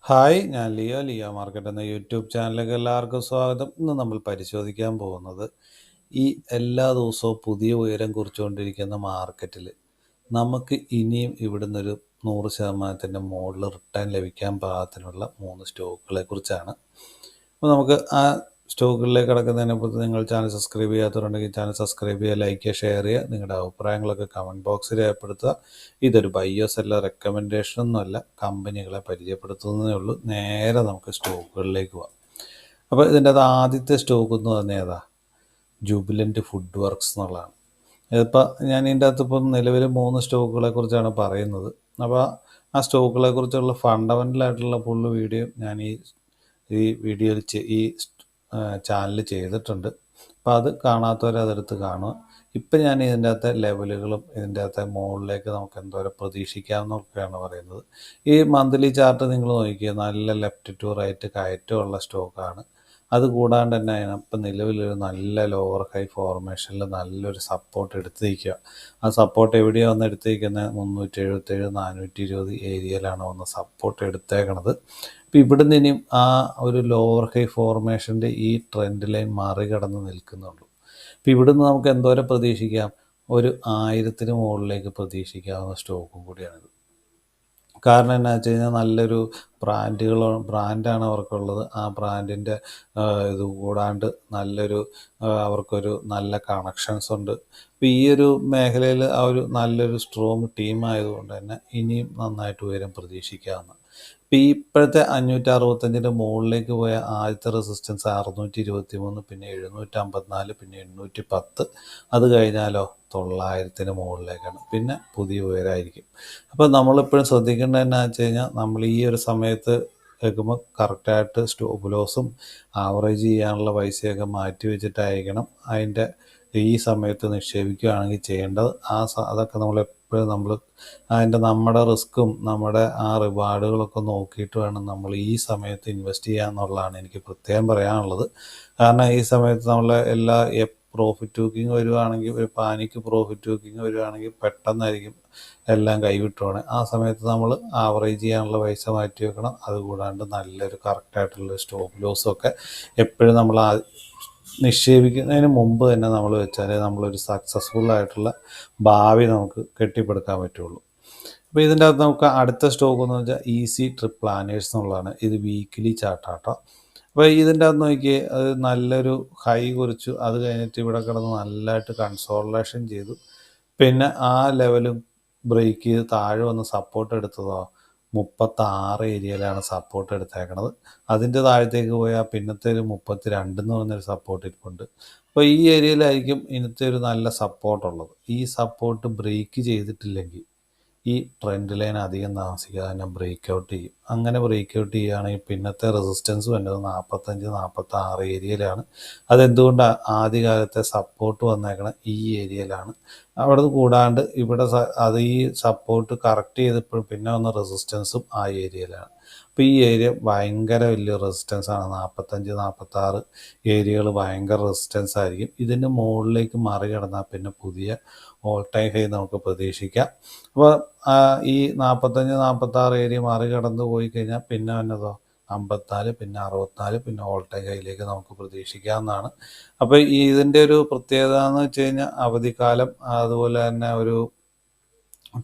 Hi, ഞാൻ Leo market എന്ന YouTube ചാനലിലേക്ക് എല്ലാവർക്കും സ്വാഗതം. ഇന്ന് നമ്മൾ പരിശോധിക്കാൻ പോകുന്നത് ഈ എല്ലാ ദിവസവും പുതിയ ഉയരം കുറിച്ചുകൊണ്ടിരിക്കുന്ന മാർക്കറ്റിൽ നമുക്ക് ഇനിയും ഇവിടുന്നൊരു 100% മുകളിൽ റിട്ടേൺ ലഭിക്കാൻ പാകത്തിനുള്ള 3 സ്റ്റോക്കുകളെ കുറിച്ചാണ്. അപ്പോൾ നമുക്ക് ആ സ്റ്റോക്കുകളിലേക്ക് കടക്കുന്നതിന് മുമ്പ് നിങ്ങൾ ചാനൽ സബ്സ്ക്രൈബ് ചെയ്യാത്തവരുണ്ടെങ്കിൽ ചാനൽ സബ്സ്ക്രൈബ് ചെയ്യുക, ലൈക്ക് ചെയ്യുക, ഷെയർ ചെയ്യുക. നിങ്ങളുടെ അഭിപ്രായങ്ങളൊക്കെ കമൻറ്റ് ബോക്സിൽ രേഖപ്പെടുത്തുക. ഇതൊരു ബയ്യോ സെല്ലോ റെക്കമെൻഡേഷനൊന്നുമല്ല, കമ്പനികളെ പരിചയപ്പെടുത്തുന്നതേ ഉള്ളൂ. നേരെ നമുക്ക് സ്റ്റോക്കുകളിലേക്ക് പോകാം. അപ്പോൾ ഇതിൻ്റെ അത് ആദ്യത്തെ സ്റ്റോക്ക് എന്ന് പറഞ്ഞാൽ ഏതാ? ജൂബിലൻറ്റ് ഫുഡ് വർക്ക്സ് എന്നുള്ളതാണ്. ഇതിപ്പോൾ ഞാൻ ഇതിൻ്റെ അകത്ത് ഇപ്പം നിലവിൽ 3 സ്റ്റോക്കുകളെ കുറിച്ചാണ് പറയുന്നത്. അപ്പോൾ ആ സ്റ്റോക്കുകളെ കുറിച്ചുള്ള ഫണ്ടമെൻ്റലായിട്ടുള്ള ഫുള്ള് വീഡിയോ ഞാൻ ഈ വീഡിയോയിൽ ഈ ചാനലിൽ ചെയ്തിട്ടുണ്ട്. അപ്പോൾ അത് കാണാത്തവർ അതെടുത്ത് കാണുക. ഇപ്പം ഞാൻ ഇതിൻ്റെ അകത്തെ ലെവലുകളും ഇതിൻ്റെ അകത്തെ മുകളിലേക്ക് നമുക്ക് എന്തോരം പ്രതീക്ഷിക്കാമെന്നൊക്കെയാണ് പറയുന്നത്. ഈ മന്ത്ലി ചാർട്ട് നിങ്ങൾ നോക്കിയാൽ നല്ല ലെഫ്റ്റ് ടു റൈറ്റ് കയറ്റമുള്ള സ്റ്റോക്കാണ്. അത് കൂടാണ്ട് തന്നെ ഇപ്പം നിലവിലൊരു നല്ല ലോവർ ഹൈ ഫോർമേഷനിൽ നല്ലൊരു സപ്പോർട്ട് എടുത്ത് നിൽക്കുക. ആ സപ്പോർട്ട് എവിടെയാണ് വന്ന് എടുത്തിരിക്കുന്നത്? 377 420 ഏരിയയിലാണ് വന്ന് സപ്പോർട്ട് എടുത്തേക്കണത്. അപ്പോൾ ഇവിടുന്ന് ഇനിയും ആ ഒരു ലോവർ ഹൈ ഫോർമേഷൻ്റെ ഈ ട്രെൻഡ് ലൈൻ മറികടന്ന് നിൽക്കുന്നുള്ളൂ. അപ്പോൾ ഇവിടുന്ന് നമുക്ക് എന്തോരം പ്രതീക്ഷിക്കാം? ഒരു 1000-ന് മുകളിലേക്ക് പ്രതീക്ഷിക്കാവുന്ന സ്റ്റോക്കും കൂടിയാണിത്. കാരണം എന്നാ വെച്ച് കഴിഞ്ഞാൽ നല്ലൊരു ബ്രാൻഡാണ് അവർക്കുള്ളത്. ആ ബ്രാൻഡിൻ്റെ ഇത് കൂടാണ്ട് നല്ലൊരു അവർക്കൊരു നല്ല കണക്ഷൻസ് ഉണ്ട്. അപ്പോൾ ഈ ഒരു മേഖലയിൽ ആ ഒരു നല്ലൊരു സ്ട്രോങ് ടീമായതുകൊണ്ട് തന്നെ ഇനിയും നന്നായിട്ട് ഉയരം പ്രതീക്ഷിക്കാവുന്ന. ഇപ്പോൾ ഈ ഇപ്പോഴത്തെ 565-ൻ്റെ മുകളിലേക്ക് പോയ ആദ്യത്തെ റെസിസ്റ്റൻസ് 623, പിന്നെ 754, പിന്നെ 810. അത് കഴിഞ്ഞാലോ 900-ന് മുകളിലേക്കാണ്. പിന്നെ പുതിയ ഉയരമായിരിക്കും. അപ്പോൾ നമ്മളിപ്പോഴും ശ്രദ്ധിക്കേണ്ടത് എന്നാന്ന് വെച്ച് കഴിഞ്ഞാൽ നമ്മൾ ഈ ഒരു സമയത്ത് കേൾക്കുമ്പോൾ കറക്റ്റായിട്ട് സ്റ്റോപ്പ് ലോസും ആവറേജ് ചെയ്യാനുള്ള പൈസയൊക്കെ മാറ്റി വെച്ചിട്ടായിരിക്കണം അതിൻ്റെ ഈ സമയത്ത് നിക്ഷേപിക്കുകയാണെങ്കിൽ ചെയ്യേണ്ടത്. അതൊക്കെ നമ്മൾ അതിൻ്റെ നമ്മുടെ റിസ്ക്കും നമ്മുടെ ആ റിവാർഡുകളൊക്കെ നോക്കിയിട്ട് വേണം നമ്മൾ ഈ സമയത്ത് ഇൻവെസ്റ്റ് ചെയ്യുക എന്നുള്ളതാണ് എനിക്ക് പ്രത്യേകം പറയാനുള്ളത്. കാരണം ഈ സമയത്ത് നമ്മൾ എല്ലാ പ്രോഫിറ്റ് ബുക്കിംഗ് വരുവാണെങ്കിൽ, ഒരു പാനിക്ക് പ്രോഫിറ്റ് ബുക്കിംഗ് വരുവാണെങ്കിൽ പെട്ടെന്നായിരിക്കും എല്ലാം കൈവിട്ട് പോകണേ. ആ സമയത്ത് നമ്മൾ ആവറേജ് ചെയ്യാനുള്ള പൈസ മാറ്റി വെക്കണം. അതുകൂടാണ്ട് നല്ലൊരു കറക്റ്റായിട്ടുള്ള സ്റ്റോപ്പ് ലോസൊക്കെ എപ്പോഴും നമ്മൾ നിക്ഷേപിക്കുന്നതിന് മുമ്പ് തന്നെ നമ്മൾ വെച്ചാലേ നമ്മളൊരു സക്സസ്ഫുള്ളായിട്ടുള്ള ഭാവി നമുക്ക് കെട്ടിപ്പടുക്കാൻ പറ്റുള്ളൂ. അപ്പോൾ ഇതിൻ്റെ അകത്ത് നമുക്ക് അടുത്ത സ്റ്റോക്ക് എന്ന് വെച്ചാൽ ഈസി ട്രിപ്പ് പ്ലാനേഴ്സ് എന്നുള്ളതാണ്. ഇത് വീക്കിലി ചാർട്ടാട്ടോ. അപ്പോൾ ഇതിൻ്റെ അകത്ത് നോക്കിയേ, അത് നല്ലൊരു ഹൈ കുറിച്ചു. അത് കഴിഞ്ഞിട്ട് ഇവിടെ കിടന്ന് നല്ലതായിട്ട് കൺസോൾട്ടേഷൻ ചെയ്തു. പിന്നെ ആ ലെവലും ബ്രേക്ക് ചെയ്ത് താഴെ വന്ന് സപ്പോർട്ട് എടുത്തതോ 36 ഏരിയയിലാണ് സപ്പോർട്ട് എടുത്തേക്കണത്. അതിൻ്റെ താഴത്തേക്ക് പോയാൽ പിന്നത്തെ ഒരു 32 എന്ന് പറഞ്ഞൊരു സപ്പോർട്ട് ഇരിപ്പുണ്ട്. അപ്പോൾ ഈ ഏരിയയിലായിരിക്കും ഇന്നത്തെ ഒരു നല്ല സപ്പോർട്ടുള്ളത്. ഈ സപ്പോർട്ട് ബ്രേക്ക് ചെയ്തിട്ടില്ലെങ്കിൽ ഈ ട്രെൻഡ് ലൈൻ അധികം താമസിക്കാതെ തന്നെ ബ്രേക്ക് ഔട്ട് ചെയ്യും. അങ്ങനെ ബ്രേക്ക് ഔട്ട് ചെയ്യുകയാണെങ്കിൽ പിന്നത്തെ റെസിസ്റ്റൻസ് വേണ്ടത് 45 46 ഏരിയയിലാണ്. അതെന്തുകൊണ്ടാണ്? ആദ്യകാലത്തെ സപ്പോർട്ട് വന്നേക്കണം ഈ ഏരിയയിലാണ്. അവിടെ കൂടാണ്ട് ഇവിടെ അത് ഈ സപ്പോർട്ട് കറക്റ്റ് ചെയ്തപ്പോഴും പിന്നെ വന്ന റെസിസ്റ്റൻസും ആ ഏരിയയിലാണ്. അപ്പോൾ ഈ ഏരിയ ഭയങ്കര വലിയ റെസിസ്റ്റൻസാണ്. 45 46 ഏരിയകൾ ഭയങ്കര റെസിസ്റ്റൻസ് ആയിരിക്കും. ഇതിന് മുകളിലേക്ക് മറികടന്നാൽ പിന്നെ പുതിയ ഓൾ ടൈം ഹൈ നമുക്ക് പ്രതീക്ഷിക്കാം. അപ്പോൾ ഈ 45 46 ഏരിയ മറികടന്ന് പോയി കഴിഞ്ഞാൽ പിന്നെ വന്നതോ 54, പിന്നെ 64, പിന്നെ ഓൾ ടൈം ഹൈയിലേക്ക് നമുക്ക് പ്രതീക്ഷിക്കാവുന്നതാണ്. അപ്പോൾ ഇതിൻ്റെ ഒരു പ്രത്യേകത എന്ന് വെച്ച് കഴിഞ്ഞാൽ അവധിക്കാലം, അതുപോലെ തന്നെ ഒരു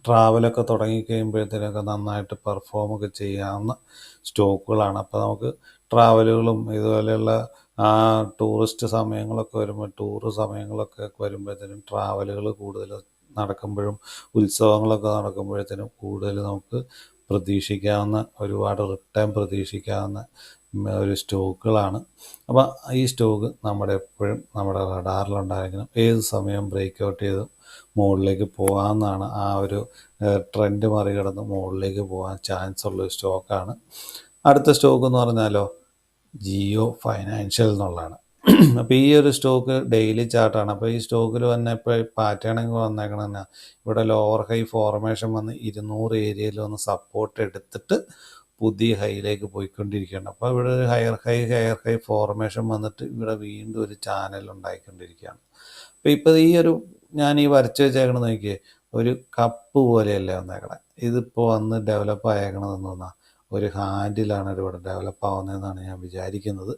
ട്രാവലൊക്കെ തുടങ്ങിക്കഴിയുമ്പോഴത്തേനൊക്കെ നന്നായിട്ട് പെർഫോമൊക്കെ ചെയ്യാവുന്ന സ്റ്റോക്കുകളാണ്. അപ്പോൾ നമുക്ക് ട്രാവലുകളും ഇതുപോലെയുള്ള ടൂറിസ്റ്റ് സമയങ്ങളൊക്കെ വരുമ്പോൾ, ടൂറ് സമയങ്ങളൊക്കെ വരുമ്പോഴത്തേനും ട്രാവലുകൾ കൂടുതൽ നടക്കുമ്പോഴും ഉത്സവങ്ങളൊക്കെ നടക്കുമ്പോഴത്തേനും കൂടുതൽ നമുക്ക് പ്രതീക്ഷിക്കാവുന്ന, ഒരുപാട് റിട്ടേൺ പ്രതീക്ഷിക്കാവുന്ന ഒരു സ്റ്റോക്കുകളാണ്. അപ്പോൾ ഈ സ്റ്റോക്ക് എപ്പോഴും നമ്മുടെ റഡാറിലുണ്ടായിരിക്കണം. ഏത് സമയം ബ്രേക്ക് ഔട്ട് ചെയ്ത് മുകളിലേക്ക് പോകാമെന്നാണ്. ആ ഒരു ട്രെൻഡ് മറികടന്ന് മുകളിലേക്ക് പോകാൻ ചാൻസ് ഉള്ളൊരു സ്റ്റോക്കാണ്. അടുത്ത സ്റ്റോക്ക് എന്ന് പറഞ്ഞാലോ ജിയോ ഫൈനാൻഷ്യൽ എന്നുള്ളതാണ്. അപ്പോൾ ഈ ഒരു സ്റ്റോക്ക് ഡെയിലി ചാർട്ടാണ്. അപ്പോൾ ഈ സ്റ്റോക്കിൽ വന്ന ഇപ്പോൾ പാറ്റേണിങ് വന്നേക്കണമെന്നാ ഇവിടെ ലോവർ ഹൈ ഫോർമേഷൻ വന്ന് 200 ഏരിയയിൽ വന്ന് സപ്പോർട്ട് എടുത്തിട്ട് പുതിയ ഹൈയിലേക്ക് പോയിക്കൊണ്ടിരിക്കുകയാണ്. അപ്പോൾ ഇവിടെ ഒരു ഹയർ ഹൈ ഫോർമേഷൻ വന്നിട്ട് ഇവിടെ വീണ്ടും ഒരു ചാനൽ ഉണ്ടായിക്കൊണ്ടിരിക്കുകയാണ്. അപ്പോൾ ഇപ്പോൾ ഈ ഒരു ഞാൻ ഈ വരച്ച് വെച്ചേക്കണമെന്ന് നോക്കിയേ, ഒരു കപ്പ് പോലെയല്ലേ വന്നേക്കണേ. ഇതിപ്പോൾ വന്ന് ഡെവലപ്പ് ആയേക്കണമെന്ന് തോന്നാം ഒരു ഹാൻഡിലാണ് ഇവിടെ ഡെവലപ്പ് ആവുന്നതെന്നാണ് ഞാൻ വിചാരിക്കുന്നത്.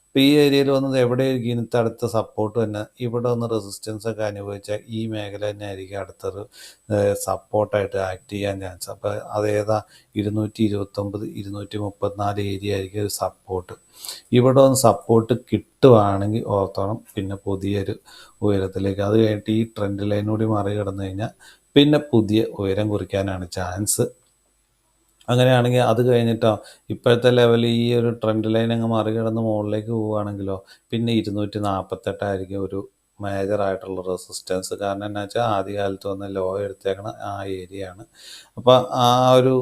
അപ്പോൾ ഈ ഏരിയയിൽ വന്നത് എവിടെയായിരിക്കും ഇന്നത്തെ അടുത്ത സപ്പോർട്ട് തന്നെ ഇവിടെ ഒന്ന് റെസിസ്റ്റൻസ് ഒക്കെ അനുഭവിച്ചാൽ ഈ മേഖല തന്നെ ആയിരിക്കും അടുത്തൊരു സപ്പോർട്ടായിട്ട് ആക്ട് ചെയ്യാൻ ചാൻസ്. അപ്പോൾ അതേതാ 229 234 ഏരിയ ആയിരിക്കും ഒരു സപ്പോർട്ട്. ഇവിടെ ഒന്ന് സപ്പോർട്ട് കിട്ടുവാണെങ്കിൽ ഓർത്തോണം പിന്നെ പുതിയൊരു ഉയരത്തിലേക്ക്, അത് കഴിഞ്ഞിട്ട് ഈ ട്രെൻഡ് ലൈൻ കൂടി മറികടന്നു കഴിഞ്ഞാൽ പിന്നെ പുതിയ ഉയരം കുറിക്കാനാണ് ചാൻസ്. അങ്ങനെയാണെങ്കിൽ അത് കഴിഞ്ഞിട്ടോ ഇപ്പോഴത്തെ ലെവൽ ഈ ഒരു ട്രെൻഡ് ലൈൻ അങ്ങ് മറികടന്ന് മുകളിലേക്ക് പോവുകയാണെങ്കിലോ പിന്നെ 248 ഒരു മേജറായിട്ടുള്ള റെസിസ്റ്റൻസ്. കാരണം എന്താ വെച്ചാൽ ആദ്യകാലത്ത് വന്ന് ലോ എടുത്തേക്കണ ആ ഏരിയ ആണ്. അപ്പോൾ ആ ഒരു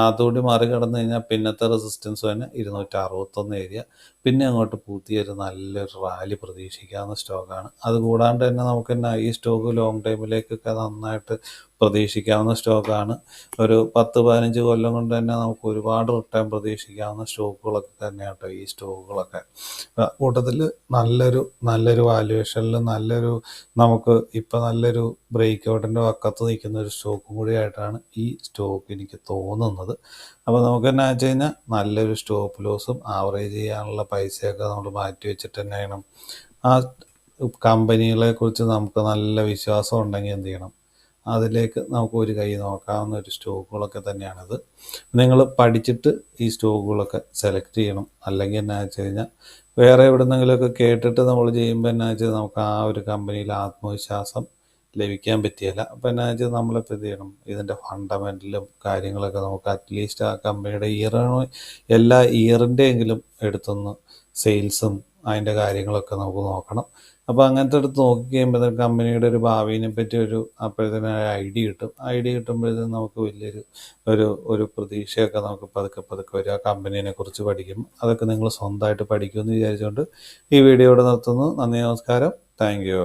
അതുകൂടി മറികടന്ന് കഴിഞ്ഞാൽ പിന്നത്തെ റെസിസ്റ്റൻസ് തന്നെ 261 ഏരിയ. പിന്നെ അങ്ങോട്ട് പുതിയൊരു നല്ലൊരു റാലി പ്രതീക്ഷിക്കാവുന്ന സ്റ്റോക്കാണ്. അതുകൂടാണ്ട് തന്നെ നമുക്ക് തന്നെ ഈ സ്റ്റോക്ക് ലോങ് ടൈമിലേക്കൊക്കെ നന്നായിട്ട് പ്രതീക്ഷിക്കാവുന്ന സ്റ്റോക്കാണ്. ഒരു 10-15 കൊല്ലം കൊണ്ട് തന്നെ നമുക്ക് ഒരുപാട് റിട്ടേൺ പ്രതീക്ഷിക്കാവുന്ന സ്റ്റോക്കുകളൊക്കെ തന്നെയാണ് കേട്ടോ ഈ സ്റ്റോക്കുകളൊക്കെ. കൂട്ടത്തിൽ നല്ലൊരു വാല്യുവേഷനിൽ നമുക്ക് ഇപ്പോൾ നല്ലൊരു ബ്രേക്ക് ഔട്ടിൻ്റെ വക്കത്ത് നിൽക്കുന്ന ഒരു സ്റ്റോക്കും കൂടിയായിട്ടാണ് ഈ സ്റ്റോക്ക് എനിക്ക് തോന്നുന്നത്. അപ്പോൾ നമുക്ക് എന്നാ വെച്ച് കഴിഞ്ഞാൽ നല്ലൊരു സ്റ്റോപ്പ് ലോസും ആവറേജ് ചെയ്യാനുള്ള പൈസയൊക്കെ നമ്മൾ മാറ്റി വെച്ചിട്ട് തന്നെ വേണം. ആ കമ്പനികളെ കുറിച്ച് നമുക്ക് നല്ല വിശ്വാസം ഉണ്ടെങ്കിൽ എന്ത് ചെയ്യണം, അതിലേക്ക് നമുക്ക് ഒരു കൈ നോക്കാവുന്ന ഒരു സ്റ്റോക്കുകളൊക്കെ തന്നെയാണിത്. നിങ്ങൾ പഠിച്ചിട്ട് ഈ സ്റ്റോക്കുകളൊക്കെ സെലക്ട് ചെയ്യണം. അല്ലെങ്കിൽ എന്നാ വെച്ച് കഴിഞ്ഞാൽ വേറെ എവിടെന്നെങ്കിലുമൊക്കെ കേട്ടിട്ട് നമ്മൾ ചെയ്യുമ്പോൾ എന്നാ വെച്ചാൽ നമുക്ക് ആ ഒരു കമ്പനിയിൽ ആത്മവിശ്വാസം ലഭിക്കാൻ പറ്റിയല്ല. അപ്പോൾ എന്നാ വെച്ചാൽ നമ്മളിപ്പോൾ എന്ത് ചെയ്യണം, ഇതിൻ്റെ ഫണ്ടമെൻ്റലും കാര്യങ്ങളൊക്കെ നമുക്ക് അറ്റ്ലീസ്റ്റ് ആ കമ്പനിയുടെ എല്ലാ ഇയറിൻ്റെ എങ്കിലും എടുത്തൊന്ന് സെയിൽസും അതിൻ്റെ കാര്യങ്ങളൊക്കെ നമുക്ക് നോക്കണം. അപ്പോൾ അങ്ങനത്തെ അടുത്ത് നോക്കി കഴിയുമ്പോൾ കമ്പനിയുടെ ഒരു ഭാവിനെ പറ്റി അപ്പോഴത്തേനും ഐഡിയ കിട്ടുമ്പോഴത്തേനും നമുക്ക് വലിയൊരു ഒരു പ്രതീക്ഷയൊക്കെ നമുക്ക് പതുക്കെ വരും. ആ കമ്പനീനെ കുറിച്ച് പഠിക്കും. അതൊക്കെ നിങ്ങൾ സ്വന്തമായിട്ട് പഠിക്കുമെന്ന് വിചാരിച്ചുകൊണ്ട് ഈ വീഡിയോ ഇവിടെ നിർത്തുന്നു. നന്ദി, നമസ്കാരം, താങ്ക് യു.